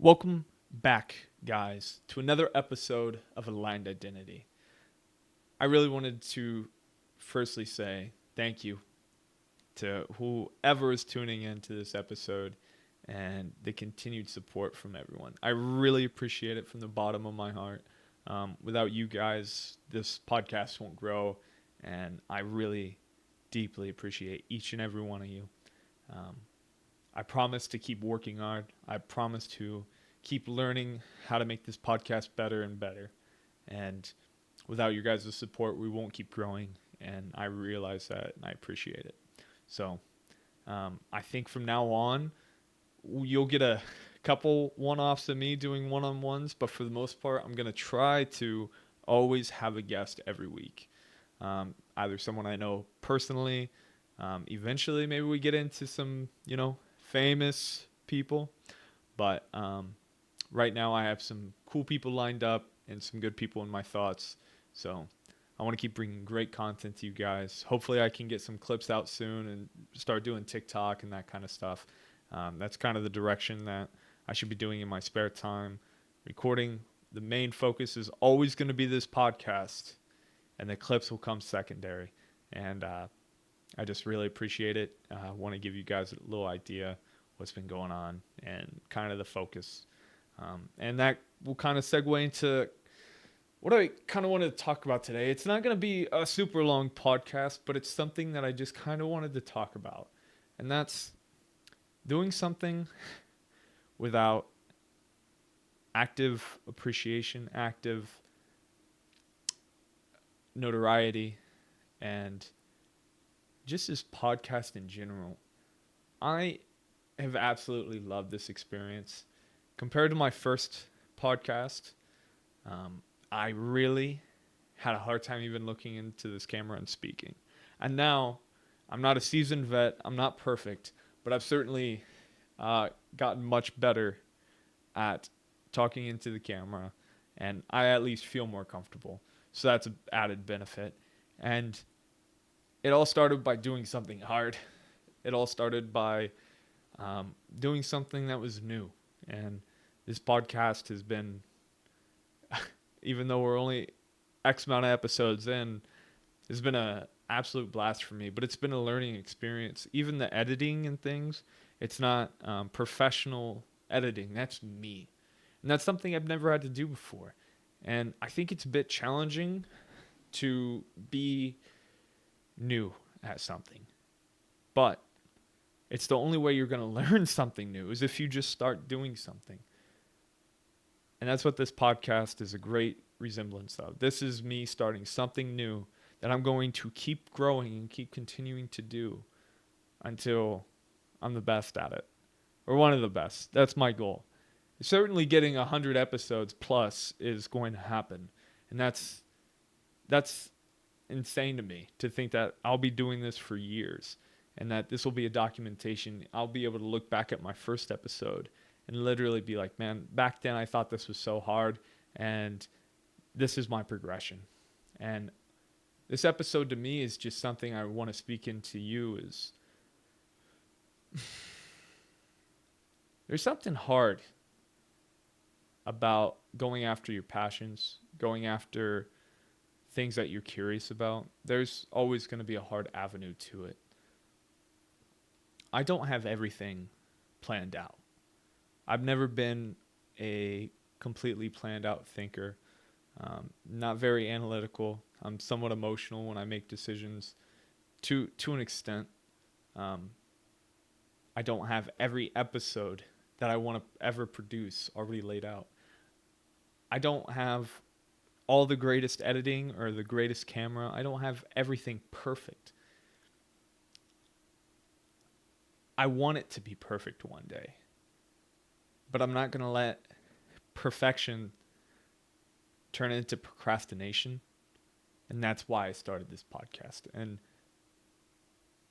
Welcome back, guys, to another episode of Aligned Identity. I really wanted to firstly say thank you to whoever is tuning into this episode and the continued support from everyone. I really appreciate it from the bottom of my heart. Without you guys, this podcast won't grow, and I really deeply appreciate each and every one of you. Um, I promise to keep working hard. I promise to keep learning how to make this podcast better and better. And without your guys' support, we won't keep growing. And I realize that and I appreciate it. So I think from now on, you'll get a couple one offs of me doing one on ones. But for the most part, I'm going to try to always have a guest every week. Either someone I know personally. Eventually, maybe we get into some, famous people. But right now, I have some cool people lined up and some good people in my thoughts. So I want to keep bringing great content to you guys. Hopefully, I can get some clips out soon and start doing TikTok and that kind of stuff. That's kind of the direction that I should be doing in my spare time. Recording, the main focus is always going to be this podcast, and the clips will come secondary. And I just really appreciate it. I want to give you guys a little idea what's been going on and kind of the focus. And that will kind of segue into what I kind of wanted to talk about today. It's not going to be a super long podcast, but it's something that I just kind of wanted to talk about. And that's doing something without active appreciation, active notoriety, and just this podcast in general. I have absolutely loved this experience. Compared to my first podcast, I really had a hard time even looking into this camera and speaking. And now, I'm not a seasoned vet, I'm not perfect, but I've certainly gotten much better at talking into the camera, and I at least feel more comfortable. So that's an added benefit. And it all started by doing something hard. It all started by doing something that was new. And this podcast has been, even though we're only X amount of episodes in, it's been an absolute blast for me. But it's been a learning experience. Even the editing and things, it's not professional editing. That's me. And that's something I've never had to do before. And I think it's a bit challenging to be new at something. But it's the only way you're going to learn something new is if you just start doing something. And that's what this podcast is a great resemblance of. This is me starting something new that I'm going to keep growing and keep continuing to do until I'm the best at it, or one of the best. That's my goal. Certainly getting 100 episodes plus is going to happen. And that's insane to me to think that I'll be doing this for years and that this will be a documentation. I'll be able to look back at my first episode and literally be like, man, back then I thought this was so hard, and this is my progression. And this episode to me is just something I want to speak into you is there's something hard about going after your passions, going after things that you're curious about. There's always going to be a hard avenue to it. I don't have everything planned out. I've never been a completely planned out thinker. Not very analytical. I'm somewhat emotional when I make decisions to an extent. I don't have every episode that I want to ever produce already laid out. I don't have all the greatest editing or the greatest camera. I don't have everything perfect. I want it to be perfect one day. But I'm not going to let perfection turn into procrastination. And that's why I started this podcast. And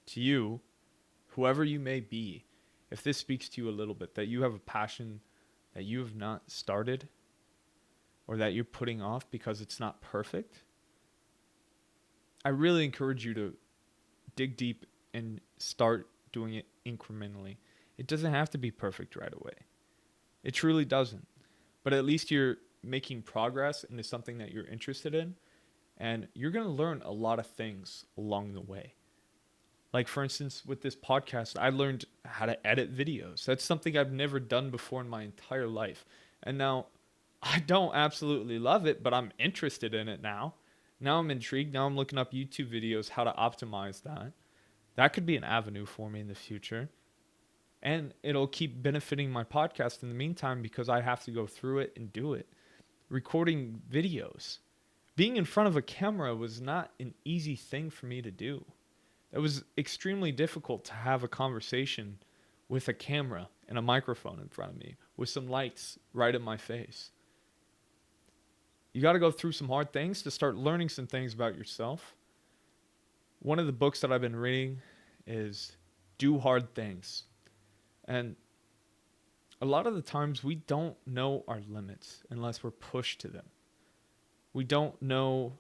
to you, whoever you may be, if this speaks to you a little bit, that you have a passion that you have not started or that you're putting off because it's not perfect, I really encourage you to dig deep and start doing it incrementally. It doesn't have to be perfect right away. It truly doesn't. But at least you're making progress into something that you're interested in, and you're going to learn a lot of things along the way. Like, for instance, with this podcast, I learned how to edit videos. That's something I've never done before in my entire life. And now I don't absolutely love it, but I'm interested in it now. Now I'm intrigued. Now I'm looking up YouTube videos how to optimize that. That could be an avenue for me in the future. And it'll keep benefiting my podcast in the meantime because I have to go through it and do it. Recording videos. Being in front of a camera was not an easy thing for me to do. It was extremely difficult to have a conversation with a camera and a microphone in front of me with some lights right in my face. You got to go through some hard things to start learning some things about yourself. One of the books that I've been reading is Do Hard Things. And a lot of the times we don't know our limits unless we're pushed to them. We don't know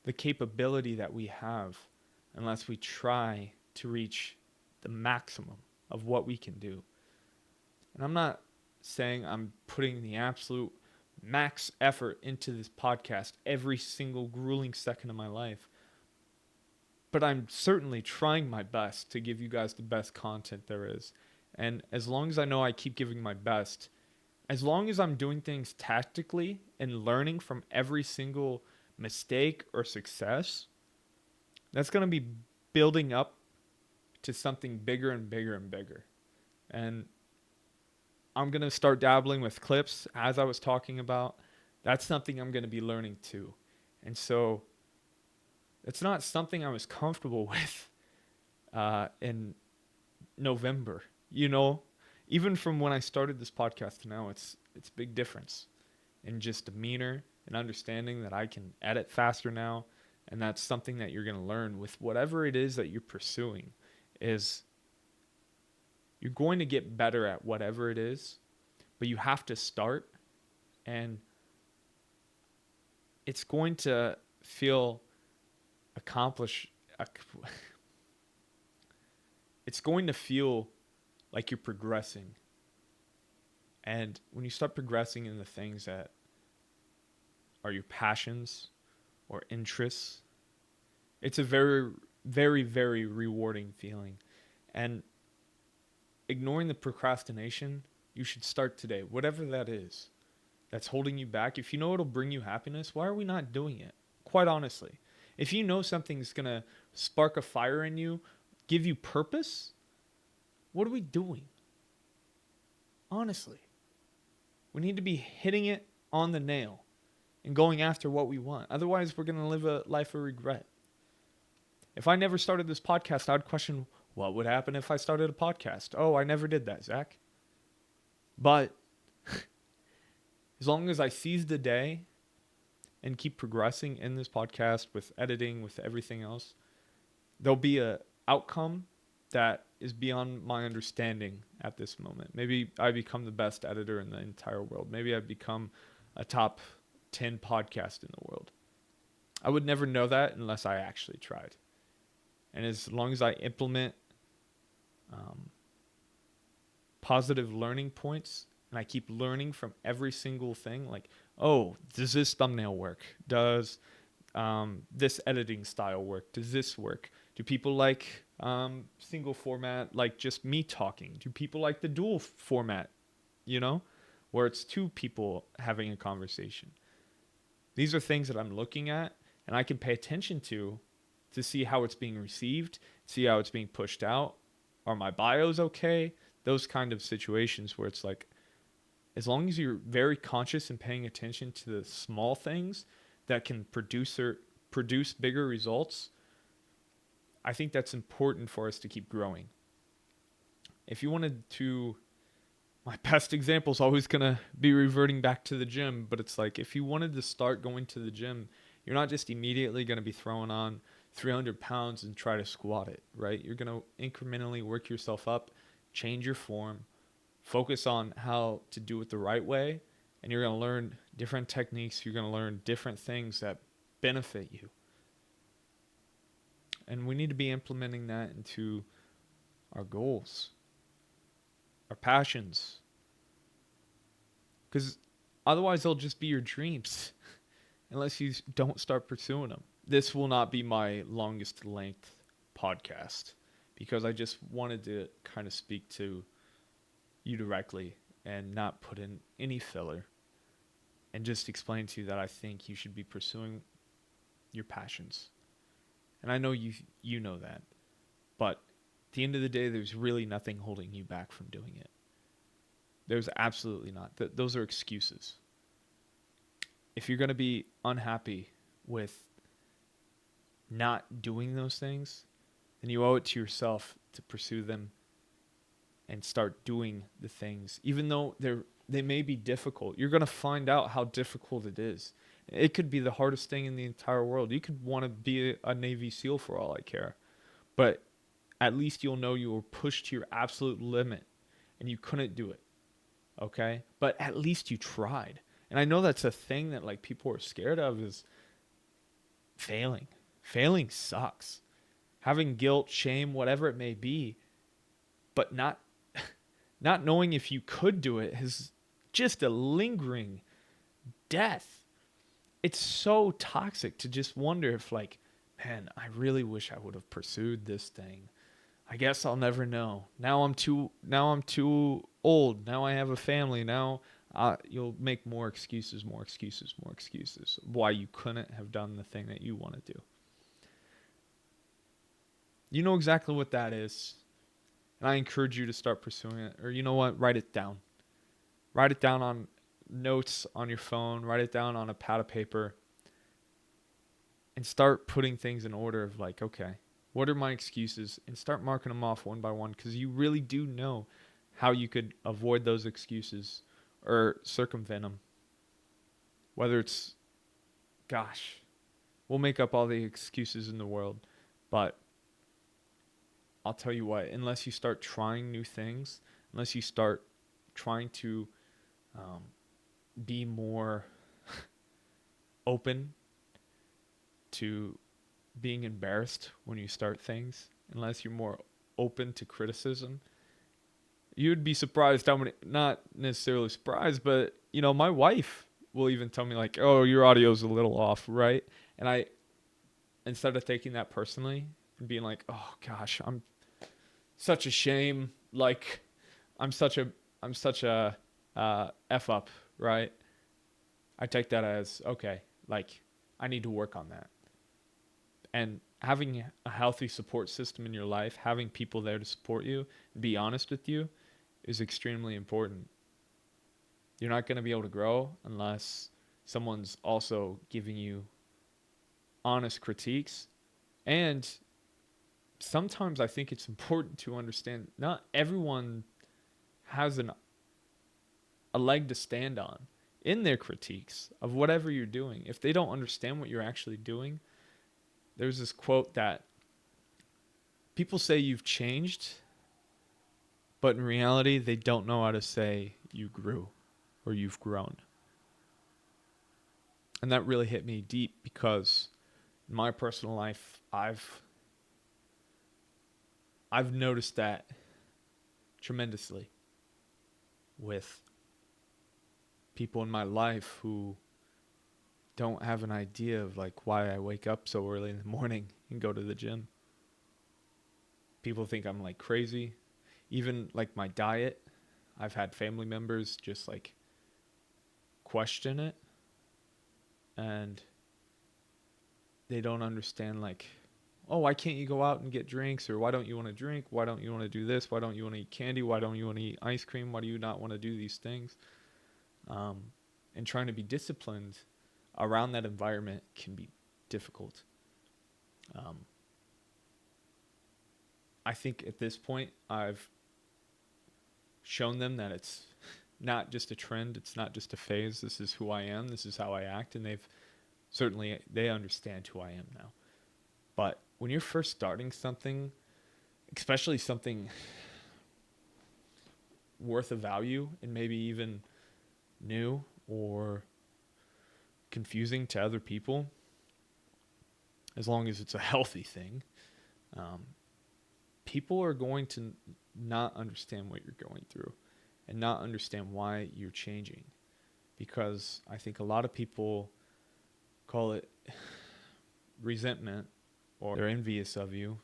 the capability that we have unless we try to reach the maximum of what we can do. And I'm not saying I'm putting the absolute max effort into this podcast every single grueling second of my life. But I'm certainly trying my best to give you guys the best content there is. And as long as I know I keep giving my best, as long as I'm doing things tactically and learning from every single mistake or success, that's going to be building up to something bigger and bigger and bigger. And I'm going to start dabbling with clips as I was talking about. That's something I'm going to be learning too. And so it's not something I was comfortable with in November. You know, even from when I started this podcast to now, it's a big difference in just demeanor and understanding that I can edit faster now. And that's something that you're going to learn with whatever it is that you're pursuing, is you're going to get better at whatever it is, but you have to start, and it's going to feel it's going to feel like you're progressing. And when you start progressing in the things that are your passions or interests, it's a very, very, very rewarding feeling. And ignoring the procrastination, you should start today, whatever that is that's holding you back. If you know it'll bring you happiness, why are we not doing it? Quite honestly, if you know something's going to spark a fire in you, give you purpose, what are we doing? Honestly, we need to be hitting it on the nail and going after what we want. Otherwise, we're going to live a life of regret. If I never started this podcast, I would question, what would happen if I started a podcast? Oh, I never did that, Zach. But as long as I seize the day and keep progressing in this podcast with editing, with everything else, there'll be a outcome that is beyond my understanding at this moment. Maybe I become the best editor in the entire world. Maybe I become a top 10 podcast in the world. I would never know that unless I actually tried. And as long as I implement positive learning points, and I keep learning from every single thing, like, oh, does this thumbnail work? Does this editing style work? Does this work? Do people like single format, like just me talking? Do people like the dual format, where it's two people having a conversation? These are things that I'm looking at and I can pay attention to see how it's being received, see how it's being pushed out. Are my bios okay? Those kind of situations where it's like, as long as you're very conscious and paying attention to the small things that can produce bigger results, I think that's important for us to keep growing. If you wanted to, my best example is always going to be reverting back to the gym, but it's like, if you wanted to start going to the gym, you're not just immediately going to be throwing on 300 pounds and try to squat it, right? You're going to incrementally work yourself up, change your form, focus on how to do it the right way, and you're going to learn different techniques. You're going to learn different things that benefit you. And we need to be implementing that into our goals. passions. Because otherwise, they'll just be your dreams unless you don't start pursuing them. This will not be my longest length podcast because I just wanted to kind of speak to you directly and not put in any filler and just explain to you that I think you should be pursuing your passions. And I know you know that. But at the end of the day, there's really nothing holding you back from doing it. There's absolutely not. Those are excuses. If you're going to be unhappy with not doing those things, then you owe it to yourself to pursue them and start doing the things. Even though they may be difficult, you're going to find out how difficult it is. It could be the hardest thing in the entire world. You could want to be a Navy SEAL for all I care. But at least you'll know you were pushed to your absolute limit and you couldn't do it. Okay? But at least you tried. And I know that's a thing that like people are scared of is failing. Failing sucks. Having guilt, shame, whatever it may be, but not knowing if you could do it is just a lingering death. It's so toxic to just wonder if like, man, I really wish I would have pursued this thing. I guess I'll never know. Now I'm too old. Now I have a family. Now you'll make more excuses why you couldn't have done the thing that you want to do. You know exactly what that is. And I encourage you to start pursuing it. Or you know what? Write it down. Write it down on notes on your phone. Write it down on a pad of paper. And start putting things in order of like, okay, what are my excuses? And start marking them off one by one because you really do know how you could avoid those excuses or circumvent them. Whether it's, gosh, we'll make up all the excuses in the world, but I'll tell you what, unless you start trying new things, unless you start trying to be more open to being embarrassed when you start things, unless you're more open to criticism, you'd be surprised how many, not necessarily surprised, but you know, my wife will even tell me like, oh, your audio's a little off, right? And I, instead of taking that personally and being like, oh gosh, I'm such a shame, like I'm such a F up, right? I take that as, okay, like I need to work on that. And having a healthy support system in your life, having people there to support you, be honest with you, is extremely important. You're not going to be able to grow unless someone's also giving you honest critiques. And sometimes I think it's important to understand not everyone has a leg to stand on in their critiques of whatever you're doing. If they don't understand what you're actually doing, there's this quote that people say you've changed, but in reality, they don't know how to say you grew or you've grown. And that really hit me deep because in my personal life, I've noticed that tremendously with people in my life who don't have an idea of like why I wake up so early in the morning and go to the gym. People think I'm like crazy. Even like my diet, I've had family members just like question it and they don't understand like, oh, why can't you go out and get drinks? Or why don't you want to drink? Why don't you want to do this? Why don't you want to eat candy? Why don't you want to eat ice cream? Why do you not want to do these things? And trying to be disciplined around that environment can be difficult. I think at this point I've shown them that it's not just a trend, it's not just a phase. This is who I am, this is how I act, and they understand who I am now. But when you're first starting something, especially something worth of value and maybe even new or confusing to other people, as long as it's a healthy thing, people are going to not understand what you're going through. not understand why you're changing, because I think a lot of people call it resentment or they're envious of you.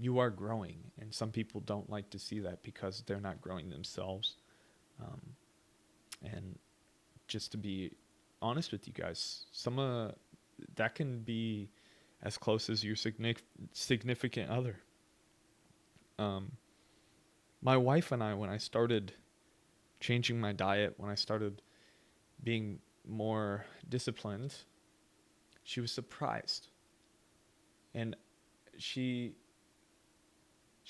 You are growing, and some people don't like to see that because they're not growing themselves. And just to be honest with you guys, some of that can be as close as your significant other. My wife and I, when I started changing my diet, when I started being more disciplined, she was surprised. And she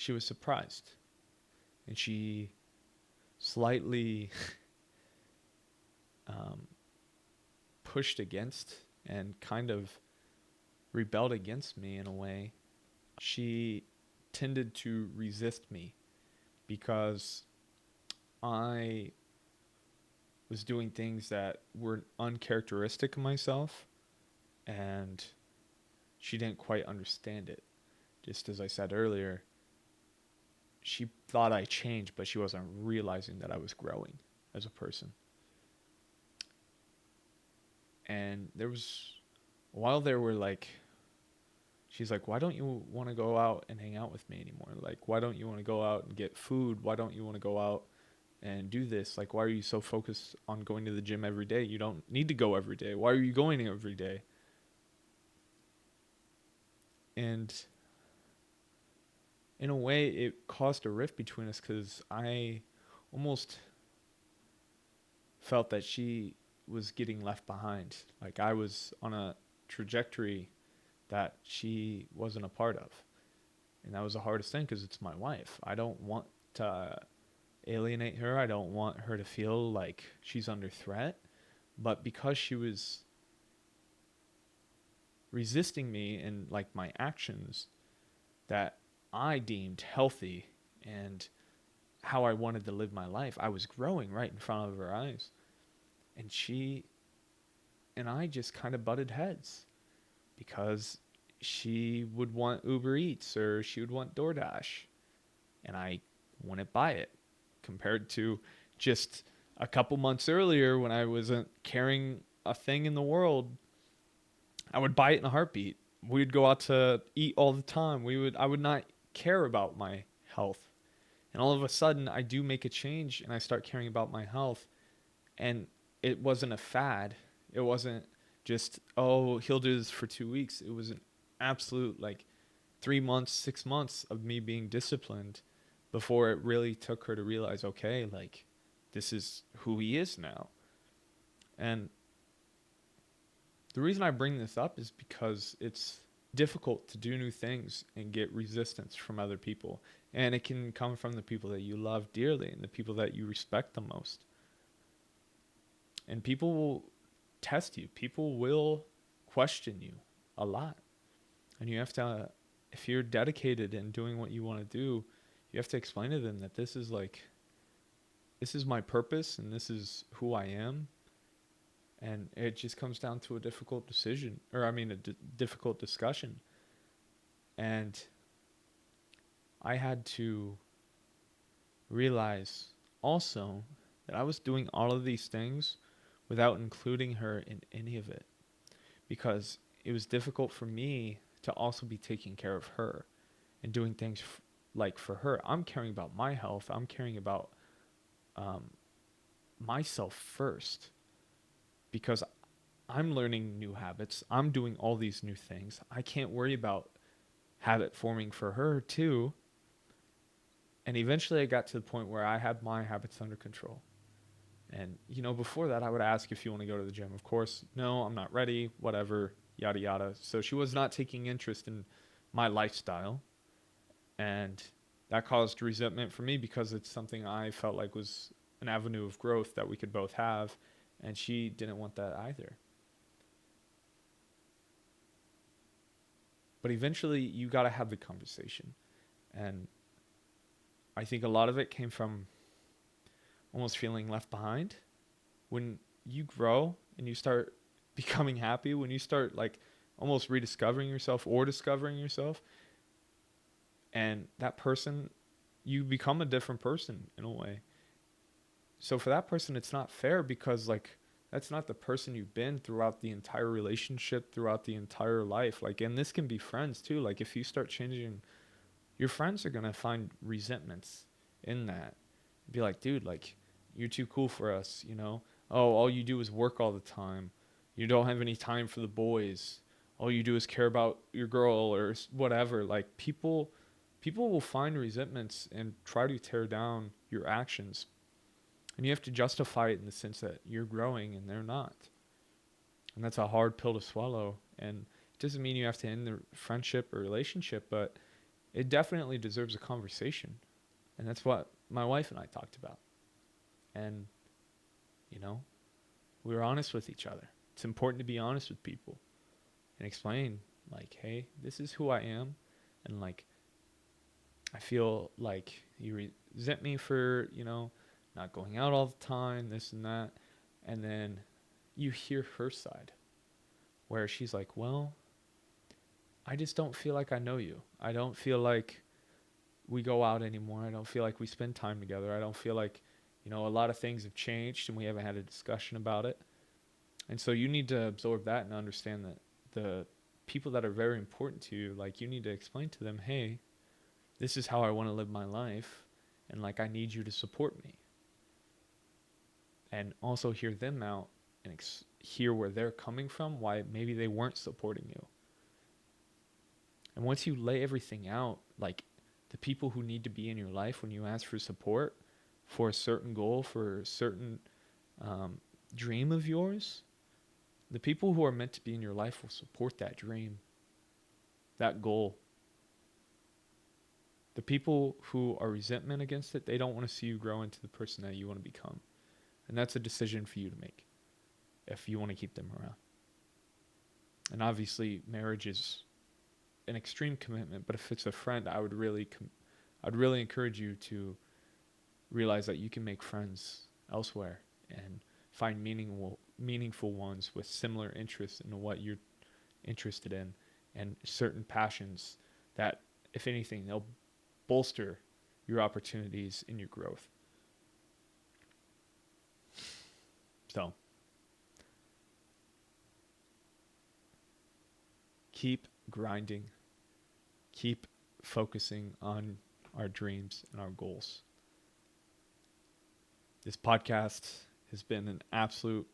was surprised. And she slightly pushed against and kind of rebelled against me in a way. She tended to resist me because I was doing things that were uncharacteristic of myself, and she didn't quite understand it. Just as I said earlier, she thought I changed, but she wasn't realizing that I was growing as a person. And there was a while there where she's like, why don't you want to go out and hang out with me anymore? Like, why don't you want to go out and get food? Why don't you want to go out and do this? Like, why are you so focused on going to the gym every day? You don't need to go every day. Why are you going every day? And in a way, it caused a rift between us because I almost felt that she was getting left behind. Like, I was on a trajectory that she wasn't a part of. And that was the hardest thing because it's my wife. I don't want to alienate her. I don't want her to feel like she's under threat. But because she was resisting me in like my actions that I deemed healthy and how I wanted to live my life, I was growing right in front of her eyes. And she and I just kind of butted heads because she would want Uber Eats or she would want DoorDash, and I wouldn't buy it, compared to just a couple months earlier when I wasn't caring a thing in the world. I would buy it in a heartbeat. We'd go out to eat all the time. I would not care about my health. And all of a sudden I do make a change and I start caring about my health, and it wasn't a fad. It wasn't just, oh, he'll do this for 2 weeks. It was an absolute 3 months, 6 months of me being disciplined before it really took her to realize, okay, this is who he is now. And the reason I bring this up is because it's difficult to do new things and get resistance from other people. And it can come from the people that you love dearly and the people that you respect the most. And people will test you. People will question you a lot. And you have to, if you're dedicated in doing what you want to do, you have to explain to them that this is my purpose and this is who I am. And it just comes down to a difficult decision, difficult discussion. And I had to realize also that I was doing all of these things without including her in any of it, because it was difficult for me to also be taking care of her and doing things for her. I'm caring about my health. I'm caring about myself first, because I'm learning new habits. I'm doing all these new things. I can't worry about habit forming for her too. And eventually I got to the point where I had my habits under control. And, before that, I would ask if you want to go to the gym. Of course, no, I'm not ready, whatever, yada, yada. So she was not taking interest in my lifestyle. And that caused resentment for me because it's something I felt like was an avenue of growth that we could both have. And she didn't want that either. But eventually, you got to have the conversation. And I think a lot of it came from almost feeling left behind. When you grow and you start becoming happy, when you start almost rediscovering yourself or discovering yourself, and that person, you become a different person in a way. so for that person, it's not fair because like that's not the person you've been throughout the entire relationship, throughout the entire life. Like, and this can be friends too. Like if you start changing, your friends are going to find resentments in that. Be like, dude, like you're too cool for us, you know? Oh, all you do is work all the time. You don't have any time for the boys. All you do is care about your girl or whatever. Like people will find resentments and try to tear down your actions. And you have to justify it in the sense that you're growing and they're not. And that's a hard pill to swallow. And it doesn't mean you have to end the friendship or relationship, but it definitely deserves a conversation. And that's what my wife and I talked about. And, you know, we were honest with each other. It's important to be honest with people and explain, like, hey, this is who I am. And, like, I feel like you resent me for, you know, not going out all the time, this and that. And then you hear her side where she's like, well, I just don't feel like I know you. I don't feel like we go out anymore. I don't feel like we spend time together. I don't feel like, you know, a lot of things have changed and we haven't had a discussion about it. And so you need to absorb that and understand that the people that are very important to you, like you need to explain to them, hey, this is how I want to live my life. And like, I need you to support me. And also hear them out and hear where they're coming from, why maybe they weren't supporting you. And once you lay everything out, like the people who need to be in your life when you ask for support for a certain goal, for a certain dream of yours, the people who are meant to be in your life will support that dream, that goal. The people who are resentment against it, they don't want to see you grow into the person that you want to become. And that's a decision for you to make if you want to keep them around. And obviously, marriage is an extreme commitment, but if it's a friend, I would really encourage you to realize that you can make friends elsewhere and find meaningful ones with similar interests in what you're interested in and certain passions that, if anything, they'll bolster your opportunities in your growth. So keep grinding, keep focusing on our dreams and our goals. This podcast has been an absolute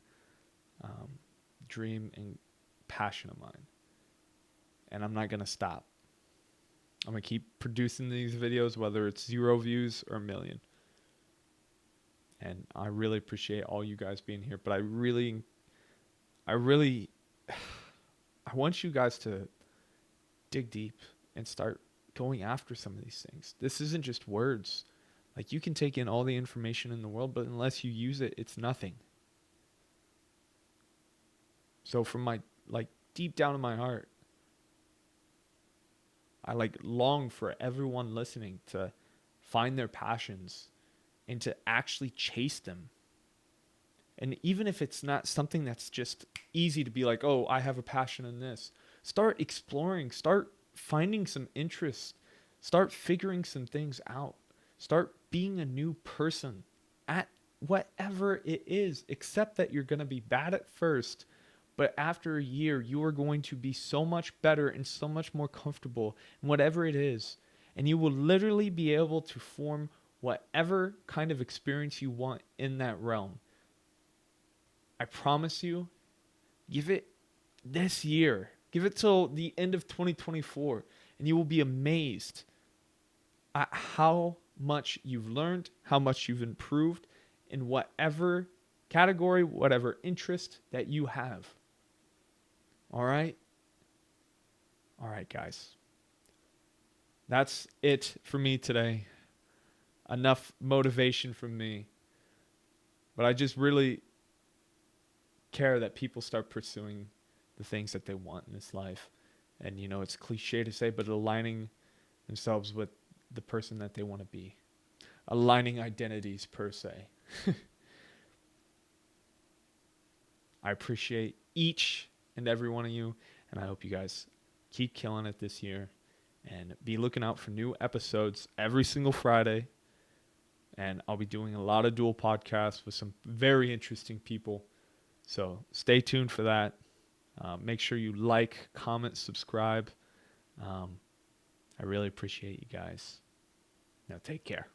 dream and passion of mine. And I'm not going to stop. I'm going to keep producing these videos, whether it's 0 views or 1 million. And I really appreciate all you guys being here. But I want you guys to dig deep and start going after some of these things. This isn't just words. Like, you can take in all the information in the world, but unless you use it, it's nothing. So from my, like, deep down in my heart, I long for everyone listening to find their passions and to actually chase them. And even if it's not something that's just easy to be like, oh, I have a passion in this, start exploring, start finding some interest, start figuring some things out, start being a new person at whatever it is. Accept that you're going to be bad at first, but after a year, you are going to be so much better and so much more comfortable in whatever it is. And you will literally be able to form whatever kind of experience you want in that realm. I promise you, give it this year. Give it till the end of 2024, and you will be amazed at how much you've learned, how much you've improved in whatever category, whatever interest that you have. All right? All right, guys. That's it for me today. Enough motivation from me. But I just really care that people start pursuing the things that they want in this life. And, you know, it's cliche to say, but aligning themselves with the person that they want to be. Aligning identities, per se. I appreciate each and every one of you, and I hope you guys keep killing it this year and be looking out for new episodes every single Friday. and I'll be doing a lot of dual podcasts with some very interesting people. So stay tuned for that. Make sure you like, comment, subscribe. I really appreciate you guys. Now take care.